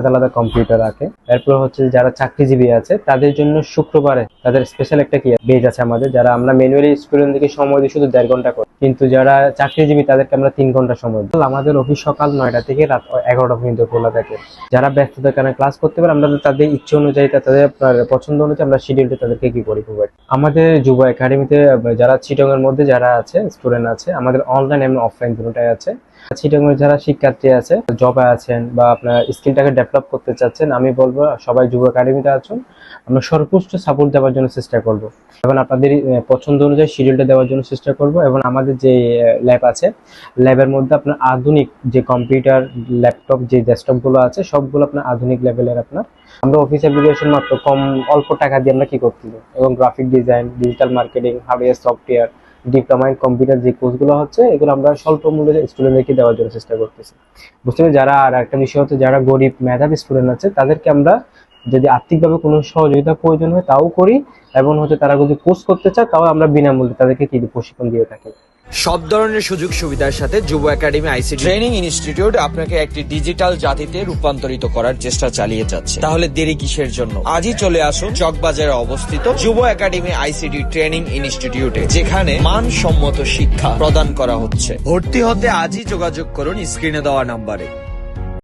আলাদা আলাদা কম্পিউটার রাখে। এরপর হচ্ছে যারা চাকরিজীবী আছে তাদের জন্য শুক্রবারে তাদের স্পেশাল একটা বেজ আছে আমাদের, যারা আমরা ম্যানুয়ালি স্টুডেন্টদেরকে সময় দিই শুধু 1.5 ঘন্টা করে, কিন্তু যারা চাকরিজীবী তাদেরকে আমরা 3 ঘন্টা সময় দিই। আমাদের অফিস সকাল 9টা থেকে রাত 11টা পর্যন্ত খোলা থাকে। যারা ব্যস্ততার কারণে ক্লাস করতে পারে আমরা তাদের ইচ্ছে অনুযায়ী, তাদের পছন্দ অনুযায়ী আমরা শিডিউলটা তাদেরকে কি করি প্রোভাইড। আমাদের যুব একাডেমিতে যারা চিটং এর মধ্যে যারা আছে স্টুডেন্ট আছে, আমাদের অনলাইন এবং অফলাইন দুটোটাই আছে। চিটং এর যারা শিক্ষার্থী আছে, জবে আছেন বা আপনার স্কিলটাকে ডেভেলপ করতে চাচ্ছেন, আমি বলবো সবাই যুব একাডেমিতে আছেন, আমরা সর্বোচ্চ সাপোর্ট দেওয়ার জন্য চেষ্টা করব এবং আপনাদের পছন্দ অনুযায়ী শিডিউলটা দেওয়ার জন্য চেষ্টা করব। এবং আমাদের যে ল্যাব আছে, ল্যাবের মধ্যে আপনার আধুনিক যে কম্পিউটার, ল্যাপটপ, যে ডেস্কটপগুলো আছে সবগুলো আপনার আধুনিক লেভেলের। আমরা অফিস অ্যাপ্লিকেশন মাত্র অল্প টাকা দিয়ে আমরা কি করতেছি, এবং graphic design, digital marketing, hardware, software, diploma in computer যে কোর্সগুলো হচ্ছে এগুলো আমরা স্বল্প মূল্যে স্টুডেন্টদেরকে দেওয়ার জন্য চেষ্টা করতেছি। বুঝতে পারি। যারা আর একটা বিষয় হচ্ছে যারা গরিব মেধাবী স্টুডেন্ট আছে তাদেরকে আমরা যদি আর্থিকভাবে কোনো সহযোগিতা প্রয়োজন হয় তাও করি, এবং হচ্ছে তারা যদি কোর্স করতে চায় তাও আমরা বিনামূল্যে তাদেরকে কি প্রশিক্ষণ দিয়ে থাকি। সব ধরনের সুযোগ সুবিধার সাথে যুব একাডেমি আইসিটি ট্রেনিং ইনস্টিটিউট আপনাকে একটি ডিজিটাল জাতিতে রূপান্তরিত করার চেষ্টা চালিয়ে যাচ্ছে। তাহলে দেরি কিসের জন্য? আজই চলে আসুন চকবাজারে অবস্থিত যুব একাডেমি আইসিটি ট্রেনিং ইনস্টিটিউটে, যেখানে মানসম্মত শিক্ষা প্রদান করা হচ্ছে। ভর্তি হতে আজই যোগাযোগ করুন স্ক্রিনে দেওয়া নাম্বারে।